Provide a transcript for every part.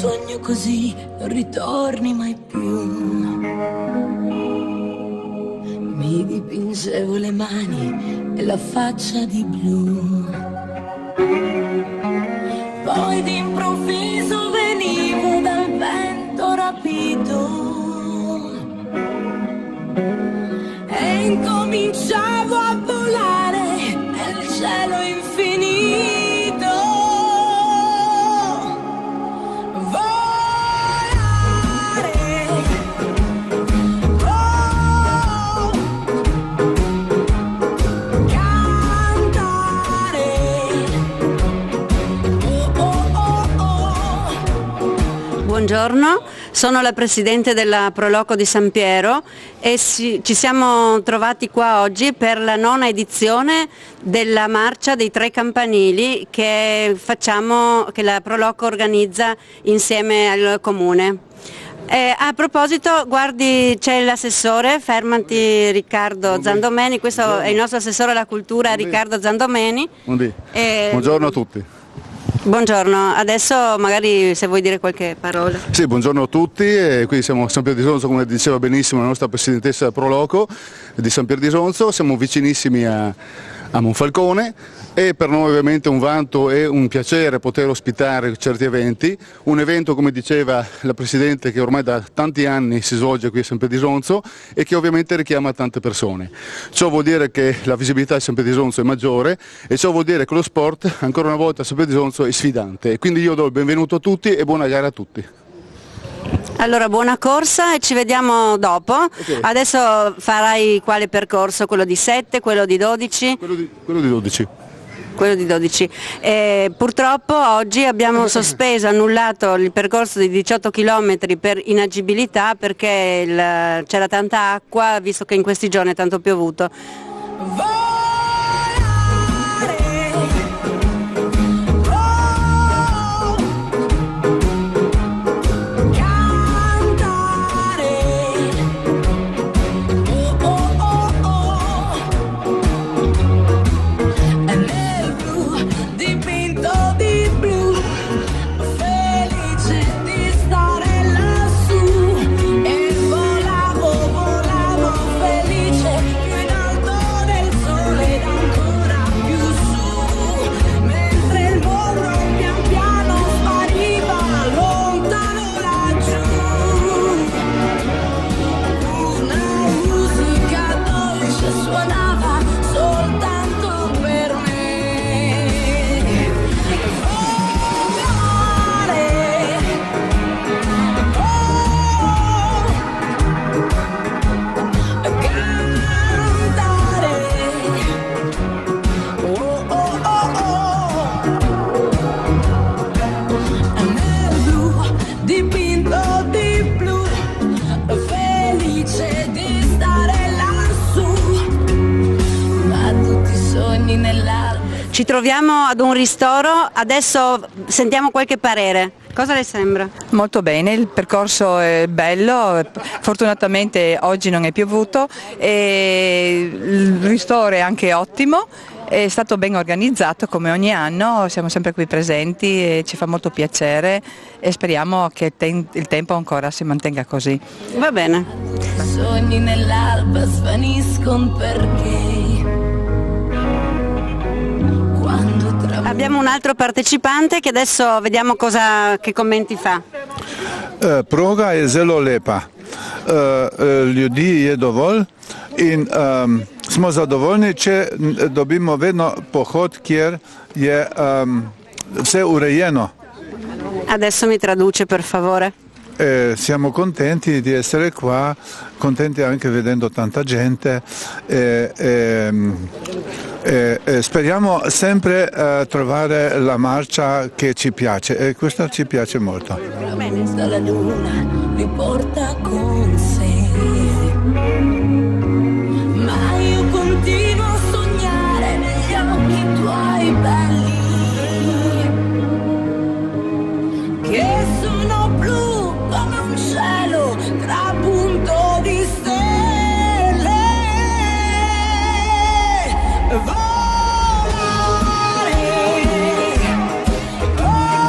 sogno così non ritorni mai più. Mi dipingevo le mani e la faccia di blu. Poi d'improvviso venivo dal vento rapito e incominciavo a volare nel cielo infinito. Volare, oh, cantare, oh, oh, oh, oh. Buongiorno, sono la presidente della Proloco di San Piero e ci siamo trovati qua oggi per la 9ª edizione della marcia dei 3 campanili che la Proloco organizza insieme al comune. A proposito, guardi, c'è l'assessore, fermati, Riccardo Zandomeni, questo è il nostro assessore alla cultura, Riccardo Zandomeni. Buongiorno a tutti. Buongiorno, adesso magari se vuoi dire qualche parola. Sì, buongiorno a tutti, qui siamo a San Pier di Sonzo, come diceva benissimo la nostra presidentessa Proloco di San Pier di Sonzo, siamo vicinissimi a Monfalcone e per noi ovviamente è un vanto e un piacere poter ospitare certi eventi, un evento come diceva la Presidente che ormai da tanti anni si svolge qui a San Pier di Sonzo e che ovviamente richiama tante persone. Ciò vuol dire che la visibilità di San Pier di Sonzo è maggiore e ciò vuol dire che lo sport ancora una volta a San Pier di Sonzo è sfidante e quindi io do il benvenuto a tutti e buona gara a tutti. Allora buona corsa e ci vediamo dopo. Okay. Adesso farai quale percorso? Quello di 7, quello di 12? Quello di 12. Quello di 12. Purtroppo oggi abbiamo sospeso, annullato il percorso di 18 km per inagibilità perché c'era tanta acqua, visto che in questi giorni è tanto piovuto. Ci troviamo ad un ristoro, adesso sentiamo qualche parere. Cosa le sembra? Molto bene, il percorso è bello, fortunatamente oggi non è piovuto e il ristoro è anche ottimo, è stato ben organizzato come ogni anno, siamo sempre qui presenti e ci fa molto piacere e speriamo che il tempo ancora si mantenga così. Va bene. Sogni nell'alba svaniscono perché abbiamo un altro partecipante che adesso vediamo che commenti fa. Proga je zelo lepa. Ljudi je dovolj in smo zadovoljni, če dobimo vedno pohod, kjer je vse urejeno. Adesso mi traduce per favore. Siamo contenti di essere qua, contenti anche vedendo tanta gente speriamo sempre trovare la marcia che ci piace e questa ci piace molto. La luna mi porta con sé, ma io continuo a sognare negli occhi tuoi belli che sono blu come un cielo trapunto di stelle. Volare, oh,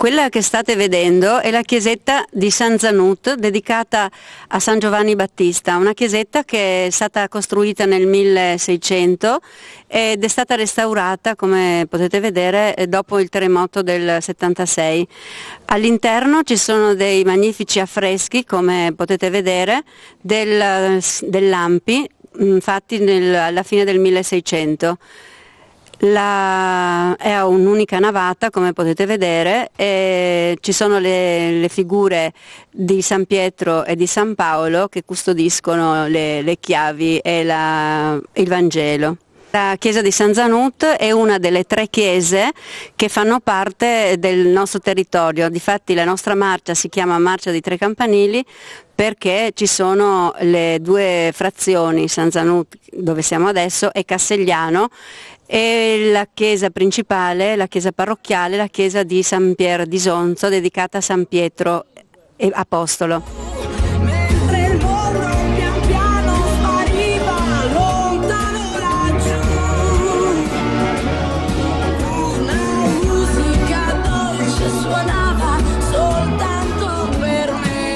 Quella che state vedendo è la chiesetta di San Zanut, dedicata a San Giovanni Battista, una chiesetta che è stata costruita nel 1600 ed è stata restaurata, come potete vedere, dopo il terremoto del 76. All'interno ci sono dei magnifici affreschi, come potete vedere, dell'Ampi, fatti alla fine del 1600. È un'unica navata, come potete vedere, e ci sono le figure di San Pietro e di San Paolo che custodiscono le chiavi e il Vangelo. La chiesa di San Zanut è una delle 3 chiese che fanno parte del nostro territorio. Difatti la nostra marcia si chiama Marcia dei Tre Campanili perché ci sono le 2 frazioni, San Zanut dove siamo adesso e Cassegliano, e la chiesa principale, la chiesa parrocchiale, la chiesa di San Pier di Sonzo, dedicata a San Pietro Apostolo. Mentre il mondo pian piano spariva lontano laggiù, una musica dolce suonava soltanto per me.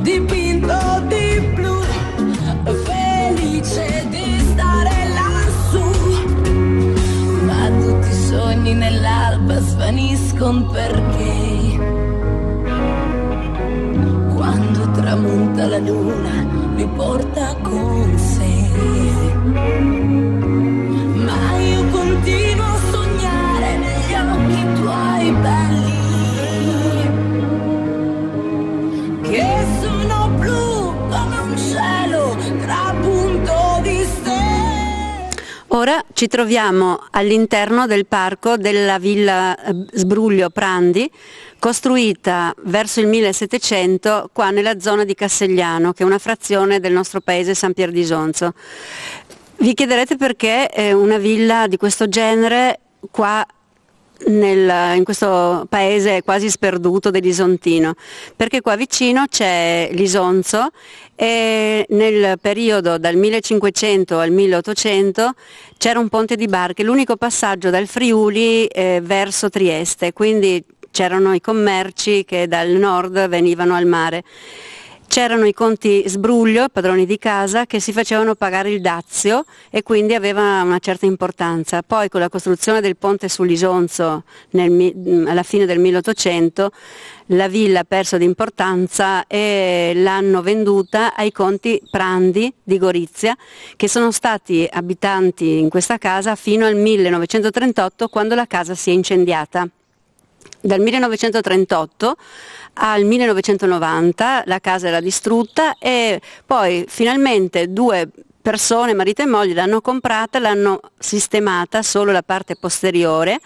Dipinto di blu, felice di stare lassù, ma tutti i sogni nell'alba svaniscono perché quando tramonta la luna mi porta con sé. Ma io continuo a sognare negli occhi tuoi belli, che sono blu come un cielo trapunto di stelle. Ora ci troviamo all'interno del parco della villa Sbruglio Prandi, costruita verso il 1700 qua nella zona di Cassegliano, che è una frazione del nostro paese San Pier di Sonzo. Vi chiederete perché una villa di questo genere qua in questo paese quasi sperduto dell'Isontino, perché qua vicino c'è l'Isonzo e nel periodo dal 1500 al 1800 c'era un ponte di barche, l'unico passaggio dal Friuli verso Trieste, quindi c'erano i commerci che dal nord venivano al mare. C'erano i conti Sbruglio, padroni di casa, che si facevano pagare il dazio e quindi aveva una certa importanza. Poi con la costruzione del ponte sull'Isonzo alla fine del 1800 la villa ha perso di importanza e l'hanno venduta ai conti Prandi di Gorizia, che sono stati abitanti in questa casa fino al 1938, quando la casa si è incendiata. Dal 1938 al 1990 la casa era distrutta e poi finalmente 2 persone, marito e moglie, l'hanno comprata, l'hanno sistemata solo la parte posteriore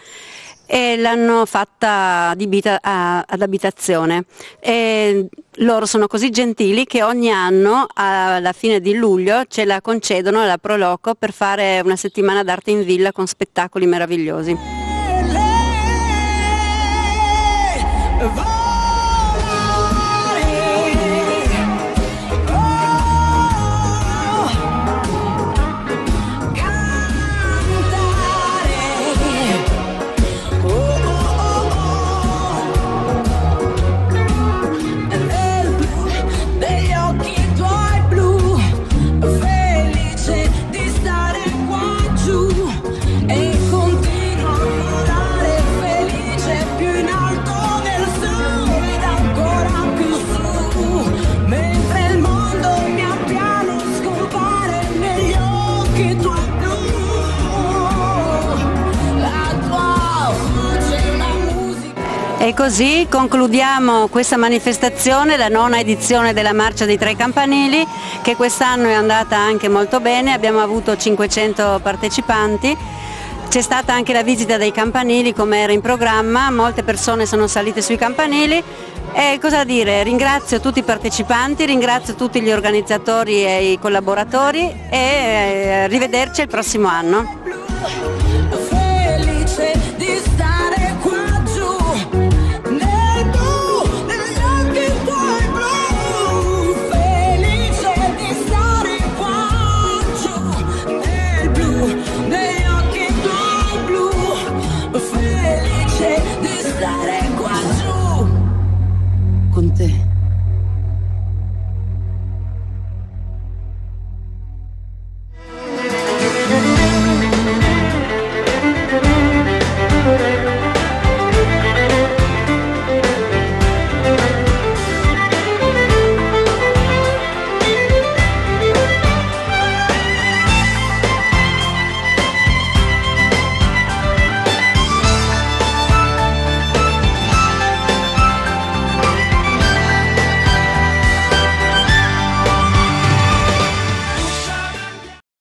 e l'hanno fatta adibita ad abitazione. E loro sono così gentili che ogni anno alla fine di luglio ce la concedono alla Proloco per fare una settimana d'arte in villa con spettacoli meravigliosi. E così concludiamo questa manifestazione, la 9ª edizione della Marcia dei Tre Campanili, che quest'anno è andata anche molto bene, abbiamo avuto 500 partecipanti. C'è stata anche la visita dei campanili come era in programma, molte persone sono salite sui campanili e cosa dire, ringrazio tutti i partecipanti, ringrazio tutti gli organizzatori e i collaboratori e arrivederci al prossimo anno. Ecco.